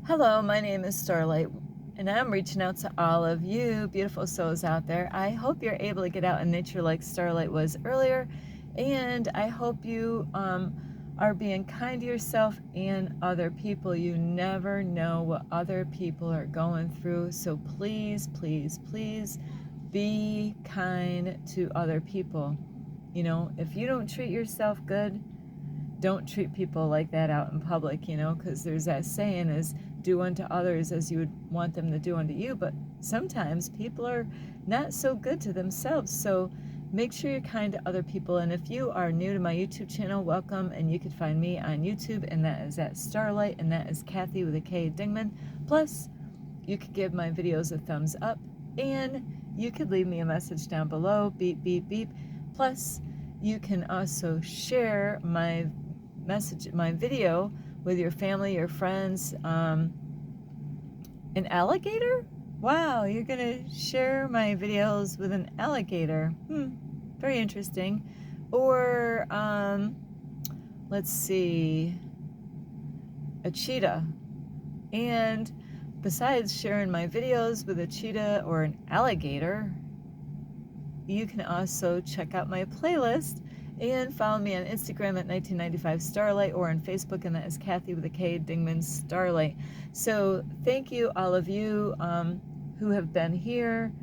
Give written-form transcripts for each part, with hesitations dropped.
Hello, my name is Starlight, and I'm reaching out to all of you beautiful souls out there. I hope you're able to get out in nature like Starlight was earlier, and I hope you are being kind to yourself and other people. You never know what other people are going through, so please, please, please be kind to other people. You know, if you don't treat yourself good, don't treat people like that out in public, you know, because there's that saying is do unto others as you would want them to do unto you. But sometimes people are not so good to themselves. So make sure you're kind to other people. And if you are new to my YouTube channel, welcome. And you can find me on YouTube, and that is at Starlight, and that is Kathy with a K Dingman. Plus, you could give my videos a thumbs up, and you could leave me a message down below, beep, beep, beep. Plus, you can also share my video with your family, your friends. An alligator? Wow, you're gonna share my videos with an alligator. Very interesting. Or let's see, a cheetah. And besides sharing my videos with a cheetah or an alligator, you can also check out my playlist and follow me on Instagram at 1995 Starlight, or on Facebook, and that is Kathy with a K Dingman Starlight. So thank you, all of you who have been here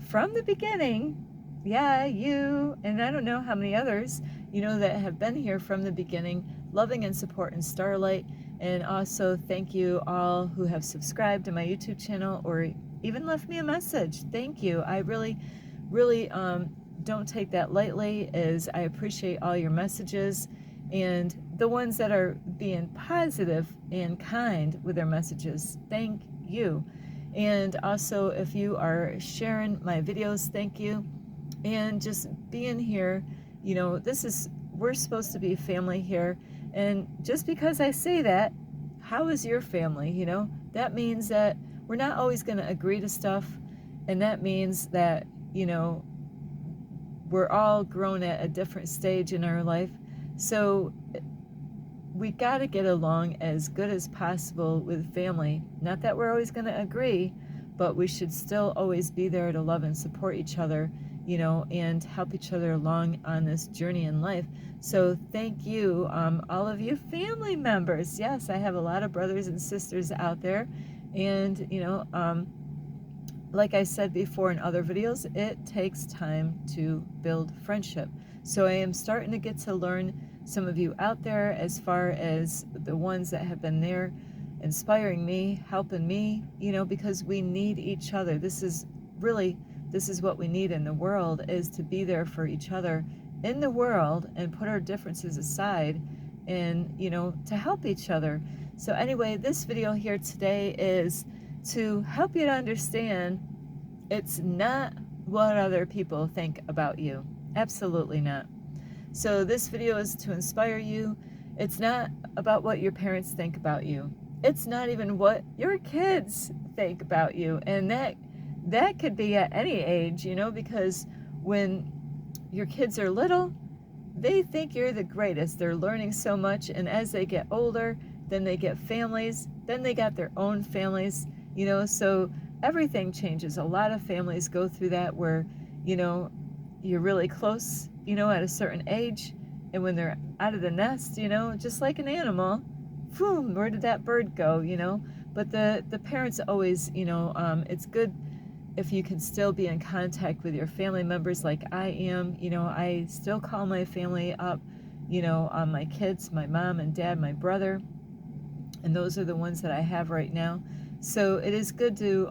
from the beginning. Yeah, you, and I don't know how many others, you know, that have been here from the beginning, loving and supporting Starlight. And also thank you all who have subscribed to my YouTube channel or even left me a message. Thank you. I really don't take that lightly, as I appreciate all your messages, and the ones that are being positive and kind with their messages. Thank you. And also, if you are sharing my videos, thank you. And just being here, you know, we're supposed to be family here. And just because I say that, how is your family? You know, that means that we're not always going to agree to stuff. And that means that, you know, we're all grown at a different stage in our life. So we got to get along as good as possible with family. Not that we're always going to agree, but we should still always be there to love and support each other, you know, and help each other along on this journey in life. So thank you, all of you family members. Yes, I have a lot of brothers and sisters out there, and, you know, like I said before in other videos, it takes time to build friendship. So I am starting to get to learn some of you out there, as far as the ones that have been there inspiring me, helping me, you know, because we need each other. This is what we need in the world, is to be there for each other in the world and put our differences aside and, you know, to help each other. So anyway, this video here today is to help you to understand it's not what other people think about you. Absolutely not. So this video is to inspire you. It's not about what your parents think about you. It's not even what your kids think about you. And that could be at any age, you know, because when your kids are little, they think you're the greatest. They're learning so much, and as they get older, then they get families, then they got their own families, you know, so everything changes. A lot of families go through that, where, you know, you're really close, you know, at a certain age, and when they're out of the nest, you know, just like an animal, boom, where did that bird go, you know? But the parents always, you know, it's good if you can still be in contact with your family members like I am. You know, I still call my family up, you know, my kids, my mom and dad, my brother, and those are the ones that I have right now. So it is good to,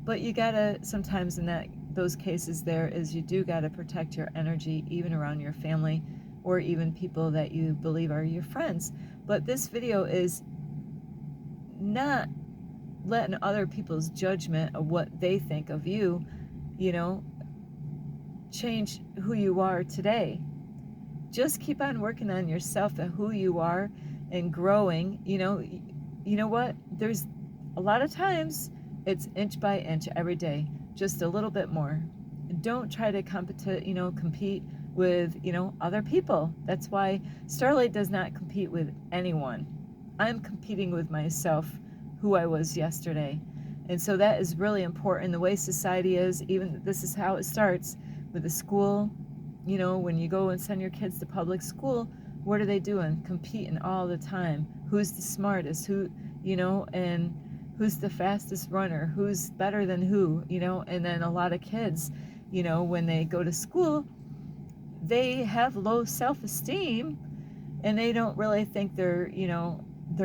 but you gotta, sometimes in those cases there is, you do gotta protect your energy, even around your family, or even people that you believe are your friends. But this video is not letting other people's judgment of what they think of you, you know, change who you are today. Just keep on working on yourself and who you are, and growing. You know what? There's a lot of times it's inch by inch every day, just a little bit more. Don't try to compete with, you know, other people. That's why Starlight does not compete with anyone. I'm competing with myself who I was yesterday. And so that is really important. The way society is, even this is how it starts with the school. When you go and send your kids to public school, what are they doing? Competing all the time. Who's the smartest? And who's the fastest runner? Who's better than who? And then a lot of kids, when they go to school, they have low self-esteem, and they don't really think they're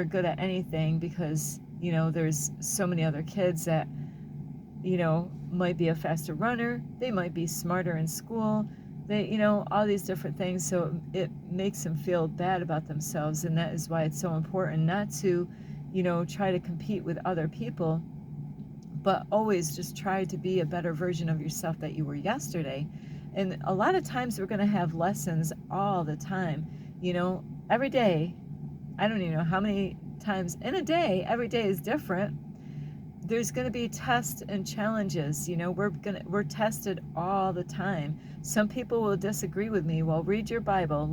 good at anything, because there's so many other kids that might be a faster runner, they might be smarter in school, they all these different things. So it makes them feel bad about themselves, and that is why it's so important not to try to compete with other people, but always just try to be a better version of yourself that you were yesterday. And a lot of times we're going to have lessons all the time, every day. I don't even know how many times in a day. Every day is different. There's going to be tests and challenges. We're tested all the time. Some people will disagree with me. Well, read your Bible.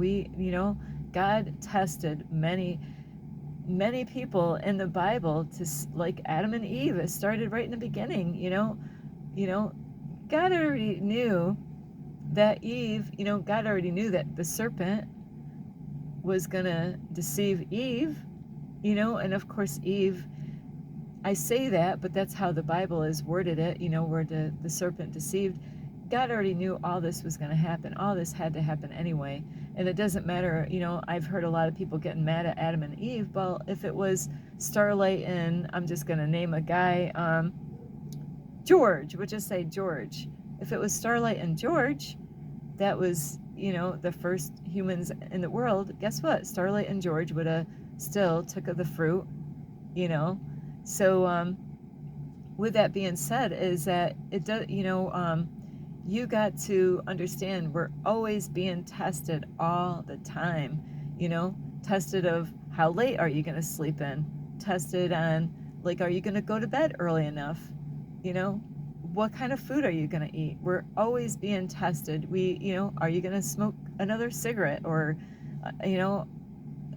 God tested many people in the Bible, like Adam and Eve. It started right in the beginning. God already knew that God already knew that the serpent was gonna deceive Eve, and of course Eve, I say that, but that's how the Bible is worded it, where the serpent deceived. God already knew all this was gonna happen. All this had to happen anyway. And it doesn't matter, I've heard a lot of people getting mad at Adam and Eve. Well, if it was Starlight and, I'm just gonna name a guy, George, we'll just say George. If it was Starlight and George, that was, the first humans in the world, guess what? Starlight and George would have still took of the fruit, So with that being said, is that it does, you got to understand we're always being tested all the time, tested of how late are you going to sleep in, tested on, like, are you going to go to bed early enough, what kind of food are you going to eat? We're always being tested. Are you going to smoke another cigarette, or,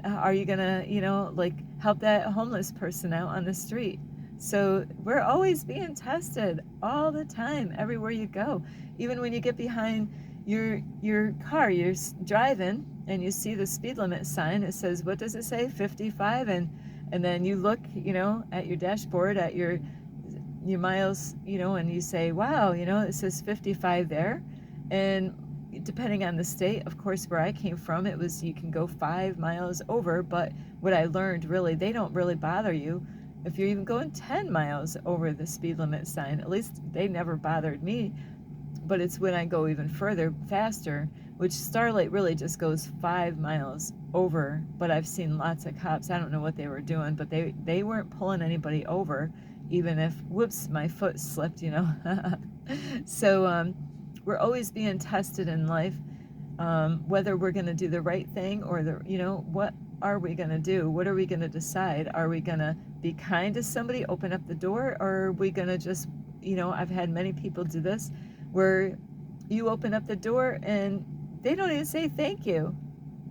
are you going to, like, help that homeless person out on the street? So we're always being tested all the time, everywhere you go. Even when you get behind your car, you're driving and you see the speed limit sign, it says, what does it say? 55. And then you look, at your dashboard, at your miles, and you say, wow, it says 55 there. And depending on the state, of course, where I came from, it was, you can go 5 miles over. But what I learned, really, they don't really bother you if you're even going 10 miles over the speed limit sign. At least they never bothered me. But it's when I go even further, faster, which Starlight really just goes 5 miles over. But I've seen lots of cops, I don't know what they were doing, but they weren't pulling anybody over, even if, whoops, my foot slipped, So we're always being tested in life, whether we're going to do the right thing, or what are we going to do? What are we going to decide? Are we going to be kind to somebody, open up the door, or are we going to just, I've had many people do this, where you open up the door and they don't even say thank you.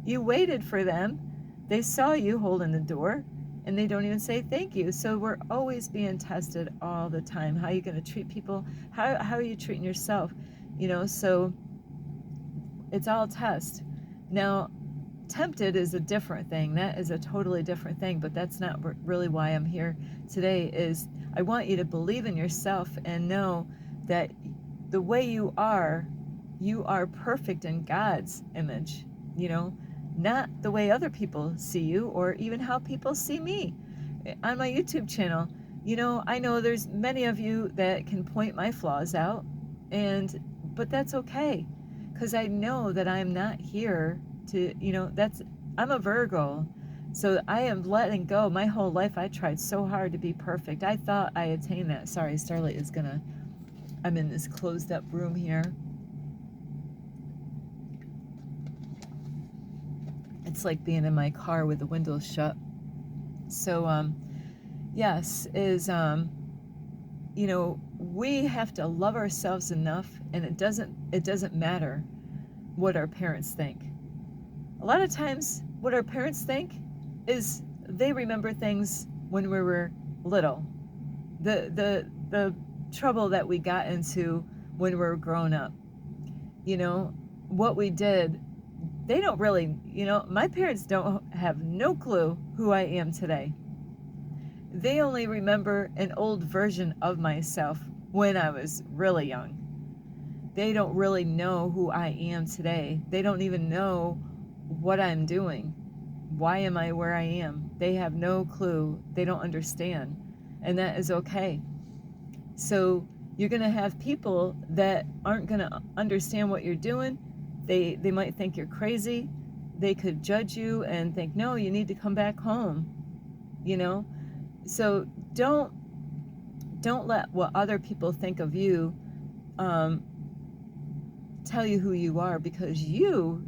You waited for them. They saw you holding the door, and they don't even say thank you. So we're always being tested all the time. How are you going to treat people? How are you treating yourself? So it's all test. Now, tempted is a different thing. That is a totally different thing, but that's not really why I'm here today. Is I want you to believe in yourself and know that the way you are perfect in God's image, not the way other people see you, or even how people see me on my YouTube channel. I know there's many of you that can point my flaws out, but that's okay, because I know that I'm not here to, I'm a Virgo, so I am letting go. My whole life I tried so hard to be perfect. I thought I attained that. Sorry, Starlight is gonna, I'm in this closed up room here. It's like being in my car with the windows shut. So, yes, we have to love ourselves enough, and it doesn't matter what our parents think. A lot of times what our parents think is they remember things when we were little. The trouble that we got into when we were growing up. You know, what we did, they don't really, my parents don't have no clue who I am today. They only remember an old version of myself when I was really young. They don't really know who I am today. They don't even know what I'm doing. Why am I where I am? They have no clue. They don't understand. And that is okay. So you're going to have people that aren't going to understand what you're doing. They might think you're crazy. They could judge you and think, no, you need to come back home. So don't let what other people think of you tell you who you are, because you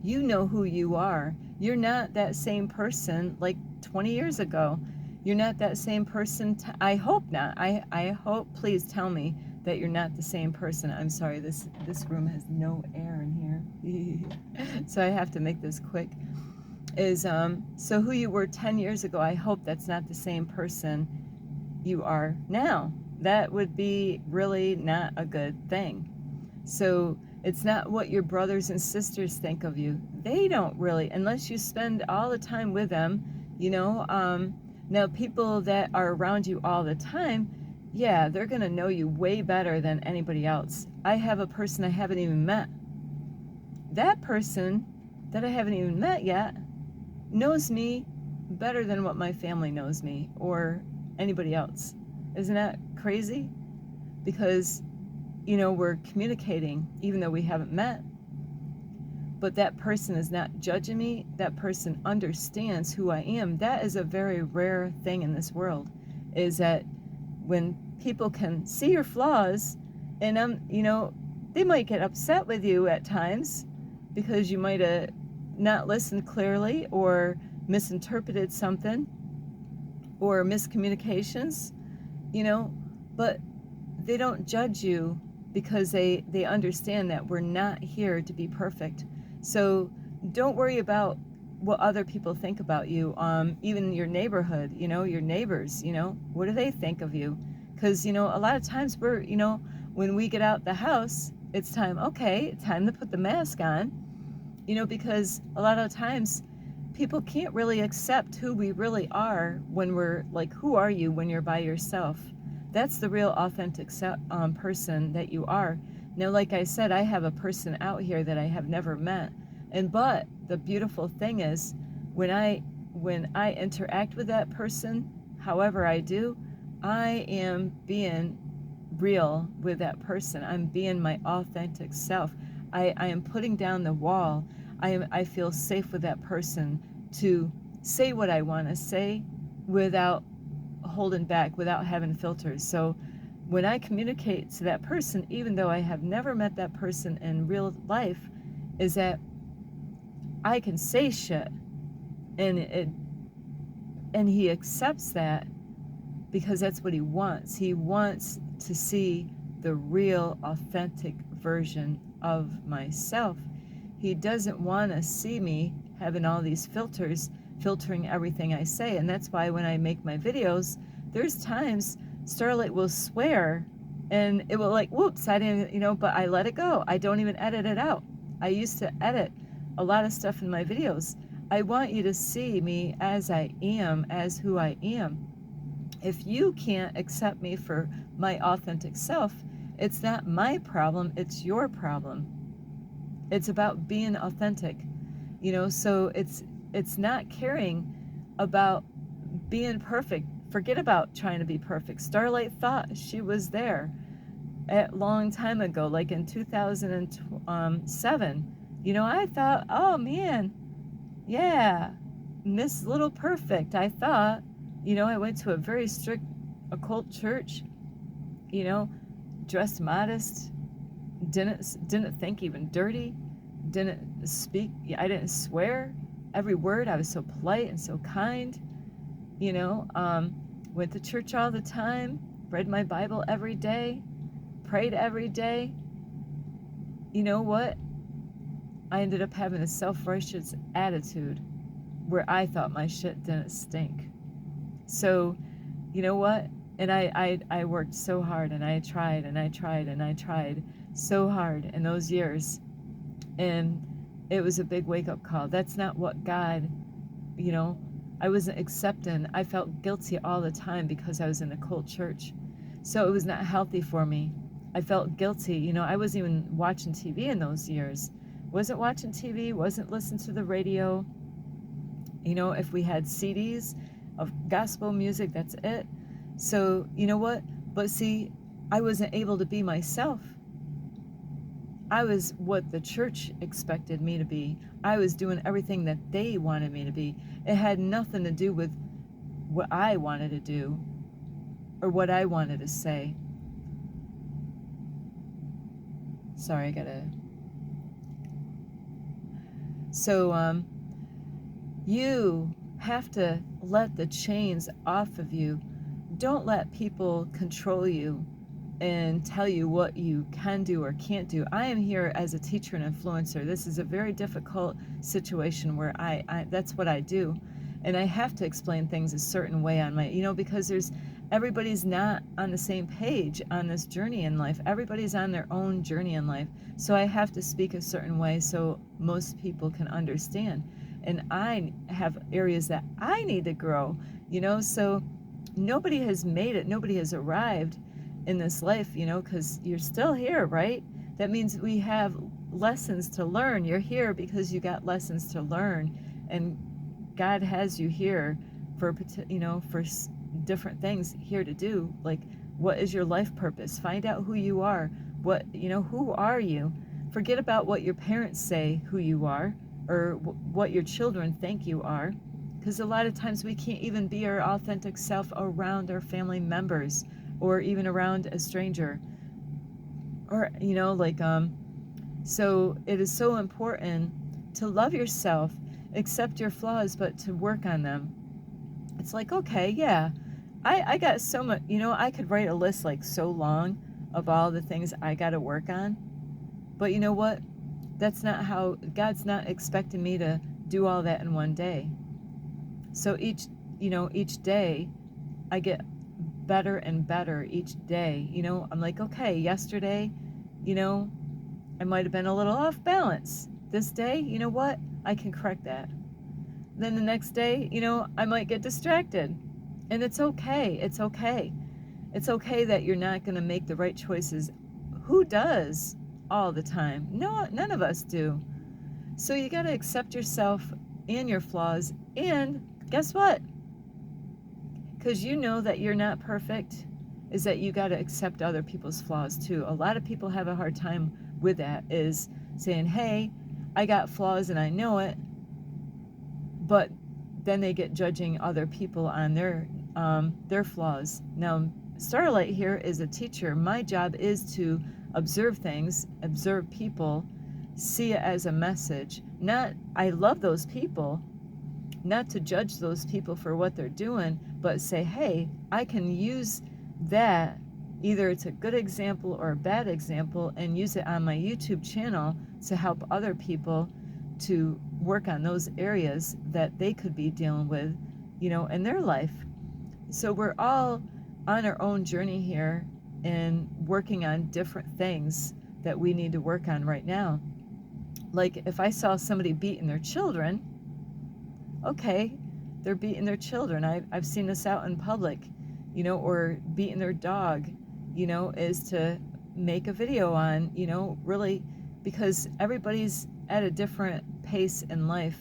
know who you are. You're not that same person like 20 years ago. You're not that same person. I hope not. I hope, please tell me that you're not the same person. I'm sorry, this room has no air in here. So I have to make this quick. So who you were 10 years ago, I hope that's not the same person you are now. That would be really not a good thing. So it's not what your brothers and sisters think of you. They don't really, unless you spend all the time with them, now people that are around you all the time, yeah, they're going to know you way better than anybody else. I have a person I haven't even met. That person that I haven't even met yet knows me better than what my family knows me or anybody else. Isn't that crazy? Because, we're communicating even though we haven't met. But that person is not judging me. That person understands who I am. That is a very rare thing in this world, is that when people can see your flaws, and they might get upset with you at times because you might have not listened clearly or misinterpreted something or miscommunications, but they don't judge you because they understand that we're not here to be perfect. So don't worry about what other people think about you, even your neighborhood, your neighbors, what do they think of you? Because, a lot of times when we get out the house, it's time to put the mask on, because a lot of times people can't really accept who we really are when we're like, who are you when you're by yourself? That's the real authentic person that you are. Now, like I said, I have a person out here that I have never met. But the beautiful thing is, when I interact with that person, however I do, I am being real with that person. I'm being my authentic self. I am putting down the wall. I feel safe with that person to say what I want to say without holding back, without having filters. So when I communicate to that person, even though I have never met that person in real life, is that I can say shit, and he accepts that because that's what he wants. He wants to see the real, authentic version of myself. He doesn't want to see me having all these filters, filtering everything I say. And that's why when I make my videos, there's times Starlight will swear and it will like, whoops, I didn't, but I let it go. I don't even edit it out. I used to edit a lot of stuff in my videos. I want you to see me as I am, as who I am. If you can't accept me for my authentic self, it's not my problem, it's your problem. It's about being authentic, so it's not caring about being perfect. Forget about trying to be perfect. Starlight thought she was there a long time ago, like in 2007. I thought, oh man, yeah, Miss Little Perfect. I thought, I went to a very strict occult church, dressed modest, didn't think even dirty, didn't speak, I didn't swear every word. I was so polite and so kind, went to church all the time, read my Bible every day, prayed every day. You know what? I ended up having a self-righteous attitude where I thought my shit didn't stink. So you know what? And I worked so hard, and I tried and I tried and I tried so hard in those years. And it was a big wake up call. That's not what God, you know, I wasn't accepting. I felt guilty all the time because I was in a cult church. So it was not healthy for me. I felt guilty. You know, I wasn't even watching TV in those years. Wasn't watching TV, wasn't listening to the radio. You know, if we had CDs of gospel music, that's it. So, you know what? But see, I wasn't able to be myself. I was what the church expected me to be. I was doing everything that they wanted me to be. It had nothing to do with what I wanted to do or what I wanted to say. Sorry, I gotta. So, you have to let the chains off of you. Don't let people control you and tell you what you can do or can't do. I am here as a teacher and influencer. This is a very difficult situation where I that's what I do. And I have to explain things a certain way on my, because everybody's not on the same page on this journey in life. Everybody's on their own journey in life. So I have to speak a certain way so most people can understand. And I have areas that I need to grow, so nobody has made it. Nobody has arrived in this life, because you're still here, right? That means we have lessons to learn. You're here because you got lessons to learn, and God has you here for different things here to do. Like, what is your life purpose? Find out who you are. Who are you? Forget about what your parents say who you are, or what your children think you are, because a lot of times we can't even be our authentic self around our family members, or even around a stranger, or so it is so important to love yourself, accept your flaws, but to work on them. It's like, okay, yeah, I got so much, I could write a list like so long of all the things I got to work on, but you know what? That's not how, God's not expecting me to do all that in one day. So each day I get better and better each day. I'm like, okay, yesterday, I might have been a little off balance. This day, you know what? I can correct that. Then the next day, I might get distracted. And it's okay. It's okay. It's okay that you're not going to make the right choices. Who does all the time? No, none of us do. So you got to accept yourself and your flaws. And guess what? Because you know that you're not perfect, is that you got to accept other people's flaws too. A lot of people have a hard time with that, is saying, hey, I got flaws and I know it, but then they get judging other people on their flaws. Now, Starlight here is a teacher. My job is to observe things, observe people, see it as a message. I love those people, not to judge those people for what they're doing, but say, hey, I can use that, either it's a good example or a bad example, and use it on my YouTube channel to help other people to work on those areas that they could be dealing with, in their life. So we're all on our own journey here and working on different things that we need to work on right now. Like, if I saw somebody beating their children, okay, they're beating their children. I've seen this out in public, or beating their dog, is to make a video on, really, because everybody's at a different pace in life,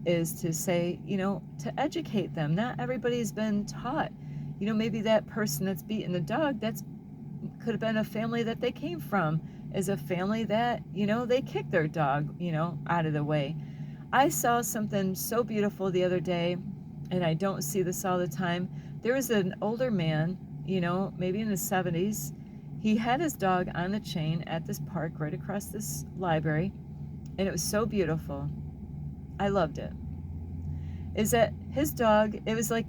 is to say, to educate them. Not everybody's been taught. Maybe that person that's beating the dog, could have been a family that they came from, is a family that, they kicked their dog, out of the way. I saw something so beautiful the other day, and I don't see this all the time. There was an older man, maybe in his 70s. He had his dog on the chain at this park right across this library, and it was so beautiful. I loved it. Is that his dog, it was like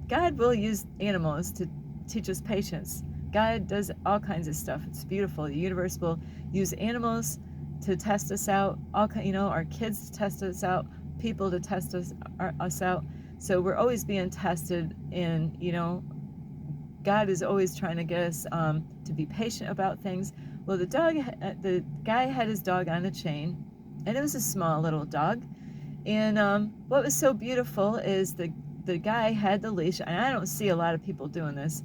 God will use animals to teach us patience. God does all kinds of stuff. It's beautiful. The universe will use animals to test us out, our kids to test us out, people to test us out. So we're always being tested, and God is always trying to get us to be patient about things. Well, the guy had his dog on a chain, and it was a small little dog. And what was so beautiful is the guy had the leash, and I don't see a lot of people doing this.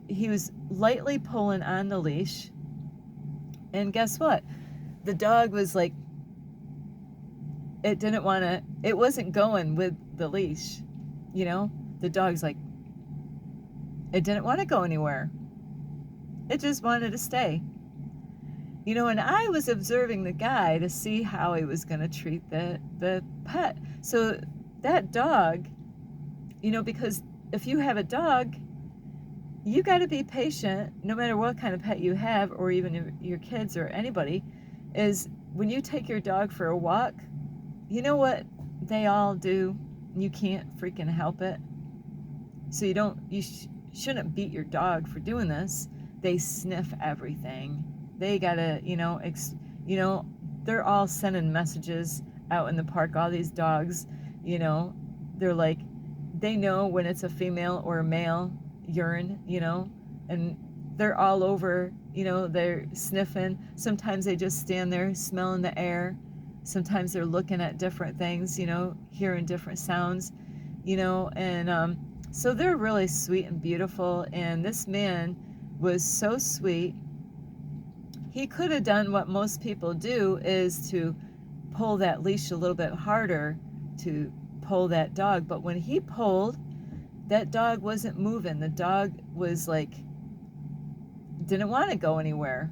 He was lightly pulling on the leash, and guess what? The dog was like, it wasn't going with the leash. The dog's like, it didn't want to go anywhere. It just wanted to stay. And I was observing the guy to see how he was going to treat the pet. So that dog, because if you have a dog, you got to be patient no matter what kind of pet you have, or even your kids or anybody, is when you take your dog for a walk, you know what they all do? You can't freaking help it. So you shouldn't beat your dog for doing this. They sniff everything. They gotta, they're all sending messages out in the park. All these dogs, they're like, they know when it's a female or a male urine, and they're all over, they're sniffing. Sometimes they just stand there smelling the air. Sometimes they're looking at different things, hearing different sounds, and so they're really sweet and beautiful. And this man was so sweet. He could have done what most people do, is to pull that leash a little bit harder to pull that dog. But when he pulled, that dog wasn't moving. The dog was like, didn't want to go anywhere.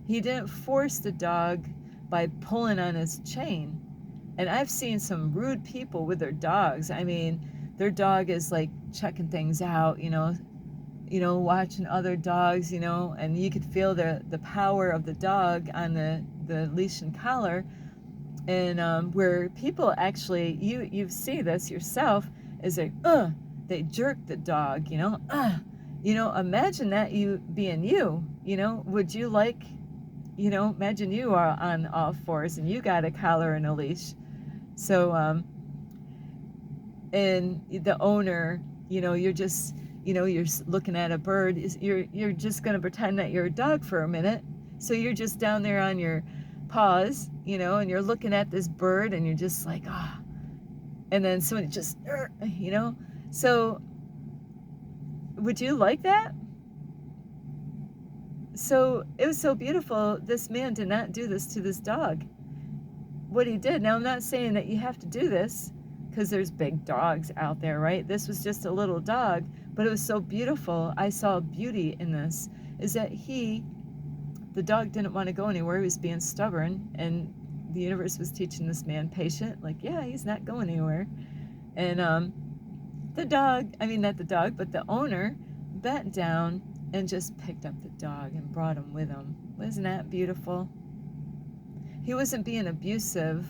He didn't force the dog by pulling on his chain. And I've seen some rude people with their dogs. I mean, their dog is like checking things out, watching other dogs, and you could feel the power of the dog on the leash and collar. And where people actually, you see this yourself, is like, they jerk the dog, imagine that you being you, would you like, imagine you are on all fours and you got a collar and a leash. So, and the owner, you're just, you're looking at a bird, you're just going to pretend that you're a dog for a minute. So you're just down there on your paws, and you're looking at this bird, and you're just like, and then someone just, so would you like that? So it was so beautiful. This man did not do this to this dog. What he did, now I'm not saying that you have to do this, because there's big dogs out there, right? This was just a little dog, but it was so beautiful. I saw beauty in this, is that the dog didn't want to go anywhere. He was being stubborn, and the universe was teaching this man patient, like, yeah, he's not going anywhere. And the owner bent down and just picked up the dog and brought him with him. Wasn't that beautiful? He wasn't being abusive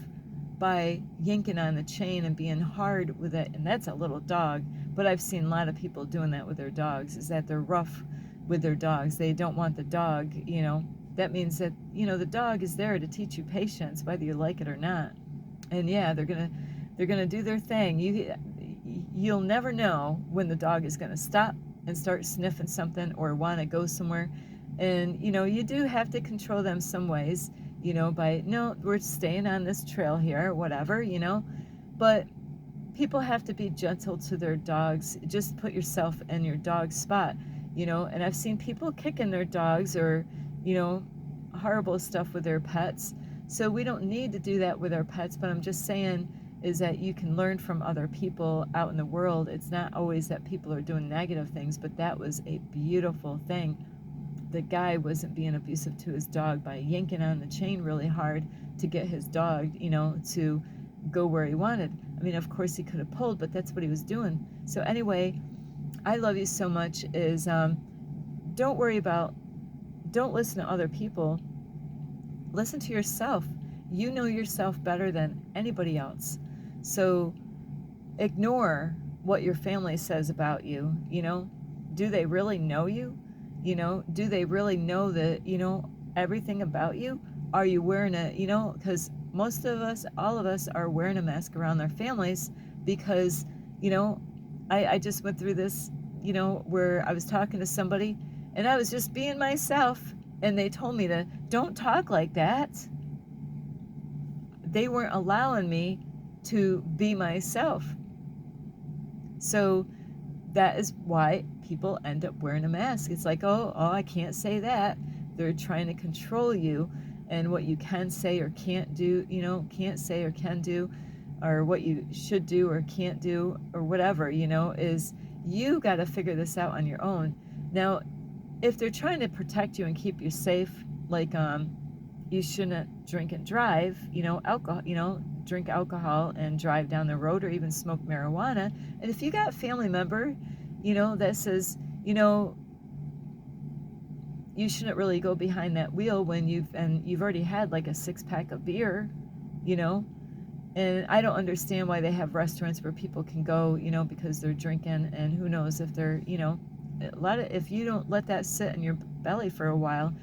by yanking on the chain and being hard with it, and that's a little dog. But I've seen a lot of people doing that with their dogs, is that they're rough with their dogs. They don't want the dog, that means that, the dog is there to teach you patience, whether you like it or not. And yeah, they're gonna do their thing. You'll never know when the dog is gonna stop and start sniffing something or want to go somewhere. And you do have to control them some ways, by, no, we're staying on this trail here, whatever, but people have to be gentle to their dogs. Just put yourself in your dog's spot, and I've seen people kicking their dogs, or horrible stuff with their pets. So we don't need to do that with our pets, but I'm just saying is that you can learn from other people out in the world. It's not always that people are doing negative things, but that was a beautiful thing. The guy wasn't being abusive to his dog by yanking on the chain really hard to get his dog, to go where he wanted. I mean, of course he could have pulled, but that's what he was doing. So anyway, I love you so much, is don't listen to other people. Listen to yourself. You know yourself better than anybody else. So ignore what your family says about you. Do they really know you? Do they really know that, everything about you? Are you wearing because most of us, all of us, are wearing a mask around their families because, you know, I just went through this, you know, where I was talking to somebody and I was just being myself, and they told me to don't talk like that. They weren't allowing me to be myself. So that is why people end up wearing a mask. It's like, oh, I can't say that. They're trying to control you and what you can say or can't do, you know, can't say or can do, or what you should do or can't do, or whatever, you know, is you got to figure this out on your own. Now, if they're trying to protect you and keep you safe, like you shouldn't drink and drive, you know, alcohol, you know, drink alcohol and drive down the road, or even smoke marijuana. And if you got a family member, you know, that says, you know, you shouldn't really go behind that wheel when you've already had like a 6-pack of beer, you know. And I don't understand why they have restaurants where people can go, you know, because they're drinking, and who knows if they're, you know, if you don't let that sit in your belly for a while,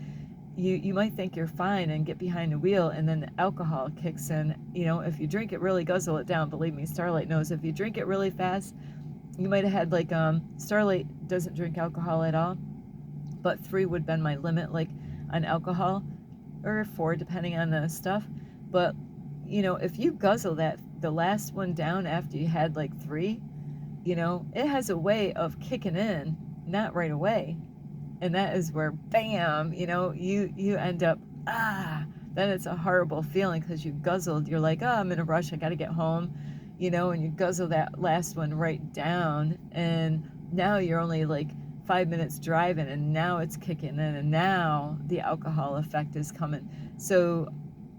you might think you're fine and get behind the wheel, and then the alcohol kicks in. You know, if you drink it, really guzzle it down. Believe me, Starlight knows. If you drink it really fast, you might have had like Starlight doesn't drink alcohol at all, but 3 would been my limit, like on alcohol, or 4 depending on the stuff. But you know, if you guzzle the last one down after you had like 3, you know, it has a way of kicking in, not right away. And that is where, bam, you know, you end up, then it's a horrible feeling because you guzzled. You're like, oh, I'm in a rush. I got to get home, you know, and you guzzle that last one right down. And now you're only like 5 minutes driving, and now it's kicking in, and now the alcohol effect is coming. So,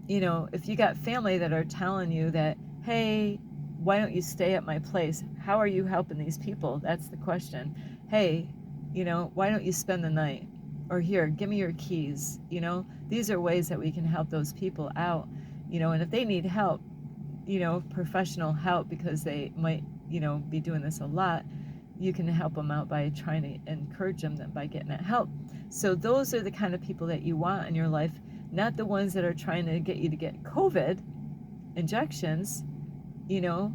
you know, if you got family that are telling you that, hey, why don't you stay at my place? How are you helping these people? That's the question. Hey, you know, why don't you spend the night? Or here, give me your keys. You know, these are ways that we can help those people out, you know, and if they need help, you know, professional help, because they might, you know, be doing this a lot, you can help them out by trying to encourage them by getting that help. So those are the kind of people that you want in your life, not the ones that are trying to get you to get COVID injections, you know,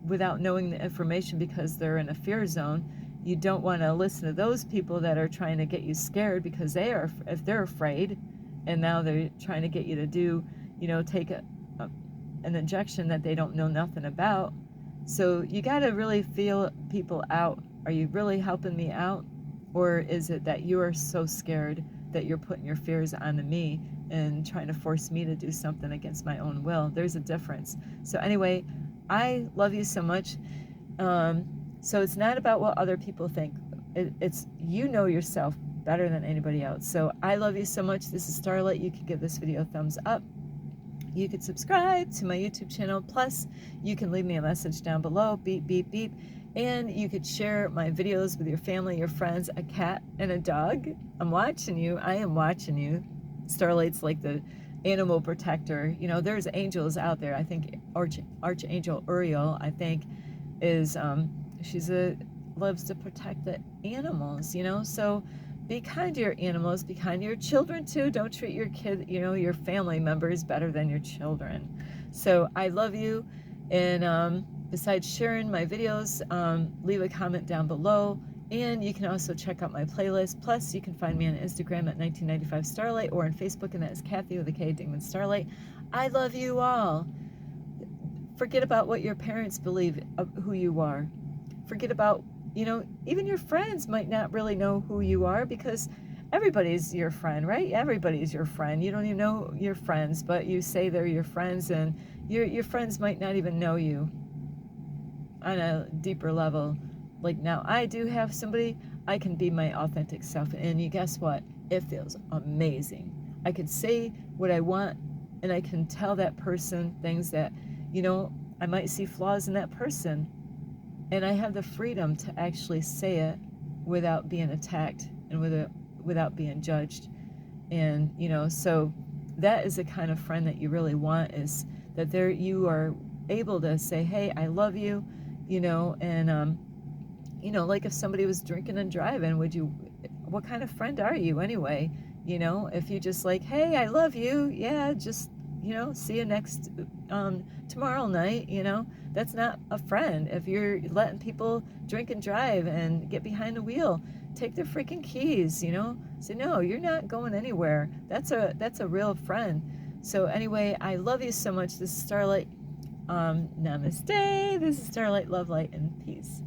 without knowing the information because they're in a fear zone. You don't want to listen to those people that are trying to get you scared because if they're afraid, and now they're trying to get you to do, you know, take an injection that they don't know nothing about. So you got to really feel people out. Are you really helping me out? Or is it that you are so scared that you're putting your fears onto me and trying to force me to do something against my own will? There's a difference. So anyway, I love you so much. So it's not about what other people think. It's you know yourself better than anybody else. So I love you so much. This is Starlight. You can give this video a thumbs up. You could subscribe to my YouTube channel. Plus, you can leave me a message down below. Beep, beep, beep. And you could share my videos with your family, your friends, a cat, and a dog. I'm watching you. I am watching you. Starlight's like the animal protector. You know, there's angels out there. I think Archangel Uriel, I think, is loves to protect the animals, you know. So be kind to your animals, be kind to your children too. Don't treat your kid, you know, your family members better than your children. So I love you. And besides sharing my videos, leave a comment down below. And you can also check out my playlist. Plus, you can find me on Instagram at 1995 Starlight, or on Facebook, and that is Kathy with a K, Dingman Starlight. I love you all. Forget about what your parents believe of who you are. Forget about, you know, even your friends might not really know who you are, because everybody's your friend, right? Everybody's your friend. You don't even know your friends, but you say they're your friends, and your friends might not even know you on a deeper level. Like now, I do have somebody, I can be my authentic self, and you guess what? It feels amazing. I can say what I want, and I can tell that person things that, you know, I might see flaws in that person, and I have the freedom to actually say it without being attacked and without being judged. And, you know, so that is the kind of friend that you really want, is that you are able to say, hey, I love you, you know. And, you know, like if somebody was drinking and driving, what kind of friend are you anyway? You know, if you just like, hey, I love you, yeah, just you know, see you next tomorrow night, you know. That's not a friend. If you're letting people drink and drive and get behind the wheel, take their freaking keys, you know. Say, no, you're not going anywhere. That's a real friend. So anyway, I love you so much. This is Starlight. Namaste. This is Starlight, love, light, and peace.